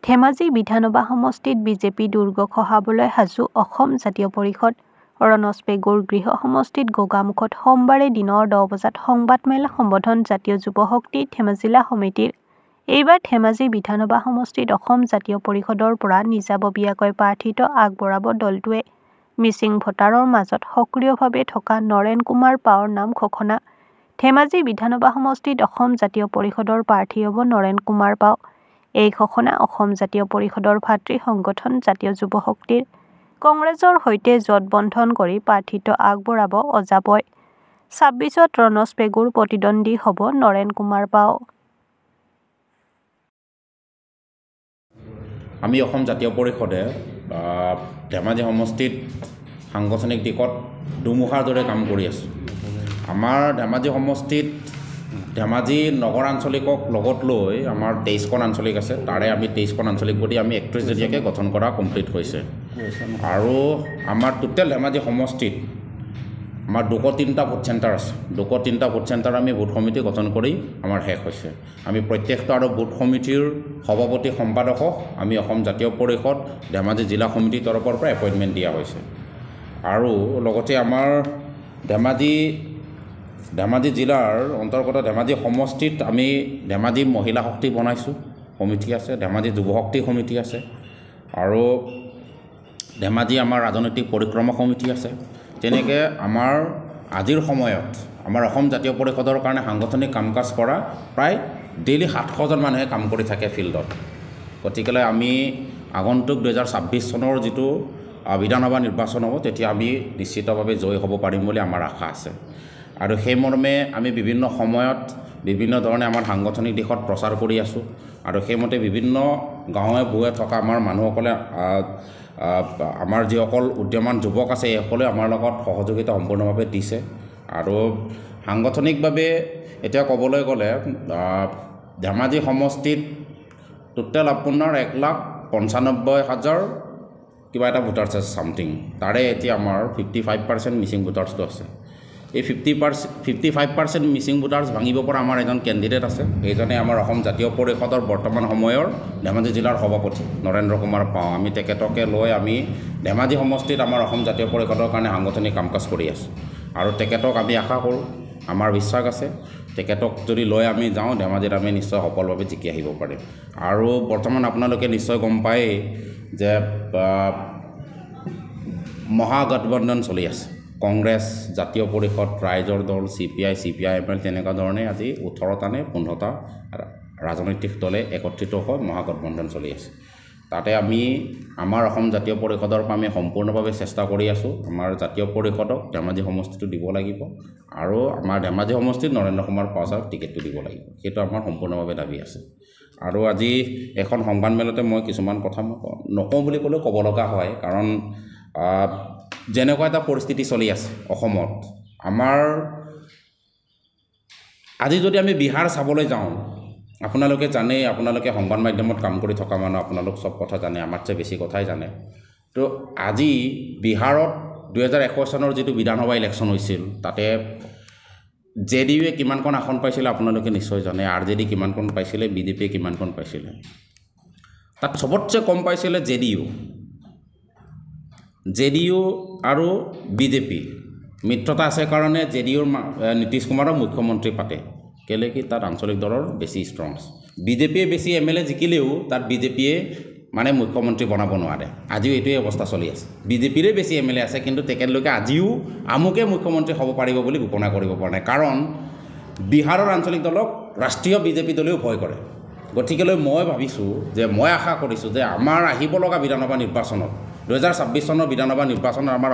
ধেমাজি বিধানসভা সমষ্টিত বিজেপি দুৰ্গ খহাবলৈ সাজু অসম জাতীয় পৰিষদ। ৰণছ পেগুৰ গৃহ সমষ্টিত গোগামুখত সোমবাৰে দিনৰ 10 বজাত সংবাদমেল সম্বোধন জাতীয় যুৱ শক্তি ধেমাজি জিলা সমিতিৰ। এইবাৰ ধেমাজি বিধানসভা সমষ্টিত অসম জাতীয় পৰিষদৰ পৰা নিজাববীয়াকৈ প্ৰাৰ্থিত্ব আগবঢ়াব দলটোৱে। মিচিং ভোটাৰৰ মাজত সক্ৰিয়ভাৱে থকা নৰেন কুমাৰ পাউৰ নাম ঘোষণা। ধেমাজি বিধানসভা সমষ্টিত অসম জাতীয় পৰিষদৰ প্ৰাৰ্থী হ'ব নৰেন কুমাৰ পাউ। এই ঘোষণা অসম জাতীয় পৰিষদৰ ভাতৃ সংগঠন জাতীয় যুৱ শক্তিৰ। কংগ্ৰেছৰ সৈতে জোটবন্ধন কৰি প্ৰাৰ্থিত্ব আগবঢ়াব অজাপই। 26ত ৰণছ পেগুৰ প্ৰতিদ্বন্দ্বী হ'ব নৰেন কুমাৰ পাউ। আমি অসম জাতীয় পৰিষদে ধেমাজি সমষ্টিত সাংগঠনিক দিশত দুমুখাৰ দৰে কাম কৰি আছোঁ। আমাৰ ধেমাজি সমষ্টিত ধেমাজি নগৰ আঞ্চলিকক লগত লৈ আমাৰ 23খন আঞ্চলিক আছে। তাৰে আমি 23খন আঞ্চলিক বডি আমি 31জনীয়াকৈ গঠন কৰা কমপ্লিট হৈছে। আৰু আমাৰ টোটেল ধেমাজি সমষ্টিত আমাৰ 203টা ভোট চেণ্টাৰ আছে। 203টা ভোট চেণ্টাৰ আমি ভোট সমিতি গঠন কৰি আমাৰ শেষ হৈছে। আমি প্ৰত্যেকটো আৰু ভোট সমিতিৰ সভাপতি সম্পাদকক আমি অসম জাতীয় পৰিষদ ধেমাজি জিলা সমিতিৰ তৰফৰ পৰা এপইণ্টমেণ্ট দিয়া হৈছে। আৰু লগতে আমাৰ ধেমাজি জিলাৰ অন্তৰ্গত ধেমাজি সমষ্টিত আমি ধেমাজি মহিলা শক্তি বনাইছোঁ, সমিতি আছে। ধেমাজি যুৱ শক্তি সমিতি আছে। আৰু ধেমাজি আমাৰ ৰাজনৈতিক পৰিক্ৰমা সমিতি আছে। তেনেকৈ আমাৰ আজিৰ সময়ত আমাৰ অসম জাতীয় পৰিষদৰ কাৰণে সাংগঠনিক কাম কাজ কৰা প্ৰায় ডেইলি 700জন মানুহে কাম কৰি থাকে ফিল্ডত। গতিকেলৈ আমি আগন্তুক 2026 চনৰ যিটো বিধানসভা নিৰ্বাচন হ'ব তেতিয়া আমি নিশ্চিতভাৱে জয়ী হ'ব পাৰিম বুলি আমাৰ আশা আছে। আৰু সেই মৰ্মে আমি বিভিন্ন সময়ত বিভিন্ন ধৰণে আমাৰ সাংগঠনিক দিশত প্ৰচাৰ কৰি আছোঁ। আৰু সেইমতে বিভিন্ন গাঁৱে ভূঞে থকা আমাৰ মানুহসকলে আমাৰ যিসকল উদ্যমান যুৱক আছে এইসকলে আমাৰ লগত সহযোগিতা সম্পূৰ্ণভাৱে দিছে। আৰু সাংগঠনিকভাৱে এতিয়া ক'বলৈ গ'লে ধেমাজি সমষ্টিত টোটেল আপোনাৰ 1,95,000 কিবা এটা ভোটাৰ্ছ আছে ছামথিং। তাৰে এতিয়া আমাৰ 55% মিচিং ভোটাৰ্ছটো আছে। এই 55% মিচিং ভোটাৰ্ছ ভাঙিব পৰা আমাৰ এজন কেণ্ডিডেট আছে। এইজনে আমাৰ অসম জাতীয় পৰিষদৰ বৰ্তমান সময়ৰ ধেমাজি জিলাৰ সভাপতি নৰেন্দ্ৰ কুমাৰ পাউ। আমি তেখেতকে লৈ আমি ধেমাজি সমষ্টিত আমাৰ অসম জাতীয় পৰিষদৰ কাৰণে সাংগঠনিক কাম কাজ কৰি আছোঁ। আৰু তেখেতক আমি আশা কৰোঁ, আমাৰ বিশ্বাস আছে তেখেতক যদি লৈ আমি যাওঁ ধেমাজিত আমি নিশ্চয় সফলভাৱে জিকি আহিব পাৰিম। আৰু বৰ্তমান আপোনালোকে নিশ্চয় গম পায়েই যে মহাগঠবন্ধন চলি আছে। কংগ্ৰেছ, জাতীয় পৰিষদ, ৰাইজৰ দল, CPI-ML তেনেকুৱা ধৰণে আজি 18টা নে 15টা ৰাজনৈতিক দলে একত্ৰিত হৈ মহাগঠবন্ধন চলি আছে। তাতে আমি আমাৰ অসম জাতীয় পৰিষদৰ পৰা আমি সম্পূৰ্ণভাৱে চেষ্টা কৰি আছোঁ। আমাৰ জাতীয় পৰিষদক ধেমাজি সমষ্টিটো দিব লাগিব আৰু আমাৰ ধেমাজি সমষ্টিত নৰেন্দ্ৰ কুমাৰ পাউ ছাৰক টিকেটটো দিব লাগিব। সেইটো আমাৰ সম্পূৰ্ণভাৱে দাবী আছে। আৰু আজি এখন সংবাদমেলতে মই কিছুমান কথা নকওঁ বুলি ক'লেও ক'ব লগা হয়। কাৰণ যেনেকুৱা এটা পৰিস্থিতি চলি আছে অসমত, আমাৰ আজি যদি আমি বিহাৰ চাবলৈ যাওঁ, আপোনালোকে জানেই, আপোনালোকে সংবাদ মাধ্যমত কাম কৰি থকা মানুহ, আপোনালোক চব কথা জানে, আমাতছে বেছি কথাই জানে। তো আজি বিহাৰত 2021 চনৰ যিটো বিধানসভা ইলেকশ্যন হৈছিল তাতে JDUৱে কিমানখন আসন পাইছিলে আপোনালোকে নিশ্চয় জানে। RJD কিমানখন পাইছিলে, BJPয়ে কিমানখন পাইছিলে। তাত চবতছে কম পাইছিলে JDU আৰু BJP মিত্ৰতা আছে কাৰণে JDUৰ নীতিশ কুমাৰক মুখ্যমন্ত্ৰী পাতে। কেলৈ কি তাত আঞ্চলিক দলৰ বেছি ষ্ট্ৰং আছে। BJPয়ে বেছি MLA জিকিলেও তাত BJPয়ে মানে মুখ্যমন্ত্ৰী বনাব নোৱাৰে। আজিও এইটোৱে অৱস্থা চলি আছে। BJPৰে বেছি MLA আছে কিন্তু তেখেতলোকে আজিও আমুকে মুখ্যমন্ত্ৰী হ'ব পাৰিব বুলি ঘোষণা কৰিব পৰা নাই। কাৰণ বিহাৰৰ আঞ্চলিক দলক ৰাষ্ট্ৰীয় BJP দলেও ভয় কৰে। গতিকেলৈ মই আশা কৰিছোঁ যে আমাৰ আহিব লগা বিধানসভা নিৰ্বাচনত 2026 চনৰ বিধানসভা নিৰ্বাচনত আমাৰ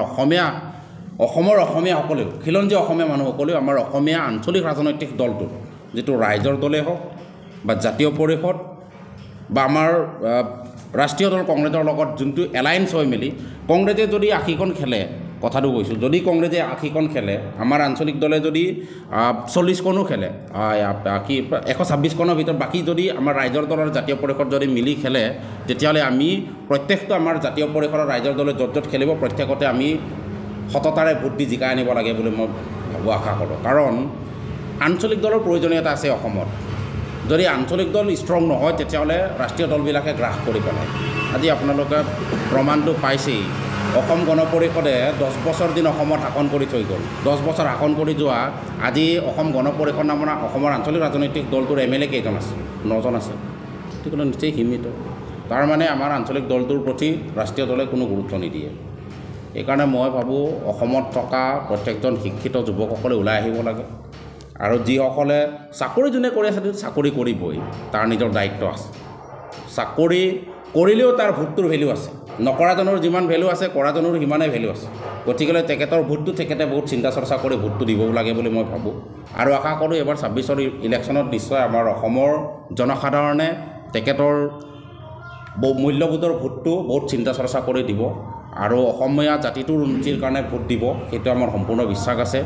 অসমৰ অসমীয়াসকলেও, খিলঞ্জীয়া অসমীয়া মানুহসকলেও আমাৰ অসমীয়া আঞ্চলিক ৰাজনৈতিক দলটো যিটো ৰাইজৰ দলেই হওক বা জাতীয় পৰিষদ বা আমাৰ ৰাষ্ট্ৰীয় দল কংগ্ৰেছৰ লগত যোনটো এলায়েন্স হৈ মেলি কংগ্ৰেছে যদি 80খন খেলে, কথাটো কৈছোঁ, যদি কংগ্ৰেছে 80খন খেলে, আমাৰ আঞ্চলিক দলে যদি 40খনো খেলে, 126খনৰ ভিতৰত বাকী যদি আমাৰ ৰাইজৰ দলৰ জাতীয় পৰিষদ যদি মিলি খেলে, তেতিয়াহ'লে আমি প্ৰত্যেকটো আমাৰ জাতীয় পৰিষদৰ ৰাইজৰ দলে য'ত খেলিব প্ৰত্যেকতে আমি সততাৰে ভোট দি জিকাই আনিব লাগে বুলি মই ভাবোঁ, আশা কৰোঁ। কাৰণ আঞ্চলিক দলৰ প্ৰয়োজনীয়তা আছে অসমত। যদি আঞ্চলিক দল ষ্ট্ৰং নহয় তেতিয়াহ'লে ৰাষ্ট্ৰীয় দলবিলাকে গ্ৰাস কৰি পেলায় আজি আপোনালোকে প্ৰমাণটো পাইছেই অসম গণ পৰিষদে 10 বছৰ দিন অসমত শাসন কৰি থৈ গ'ল 10 বছৰ শাসন কৰি যোৱা আজি অসম গণ পৰিষদ নামৰ অসমৰ আঞ্চলিক ৰাজনৈতিক দলটোৰ MLA কেইজন আছে 9জন আছে গতিকে নিশ্চয় সীমিত তাৰমানে আমাৰ আঞ্চলিক দলটোৰ প্ৰতি ৰাষ্ট্ৰীয় দলে কোনো গুৰুত্ব নিদিয়ে এইকাৰণে মই ভাবোঁ অসমত থকা প্ৰত্যেকজন শিক্ষিত যুৱকসকলে ওলাই আহিব লাগে আৰু যিসকলে চাকৰি যোনে কৰি আছে চাকৰি কৰিবই তাৰ নিজৰ দায়িত্ব আছে চাকৰি কৰিলেও তাৰ ভোটটোৰ ভেলু আছে নকৰাজনৰ যিমান ভেলু আছে কৰাজনৰ সিমানেই ভেলু আছে গতিকে তেখেতৰ ভোটটো তেখেতে বহুত চিন্তা চৰ্চা কৰি ভোটটো দিব লাগে বুলি মই ভাবোঁ আৰু আশা কৰোঁ এবাৰ 26ৰ ইলেকশ্যনত নিশ্চয় আমাৰ অসমৰ জনসাধাৰণে তেখেতৰ মূল্যবোধৰ ভোটটো বহুত চিন্তা চৰ্চা কৰি দিব আৰু অসমীয়া জাতিটোৰ উন্নতিৰ কাৰণে ভোট দিব সেইটো আমাৰ সম্পূৰ্ণ বিশ্বাস আছে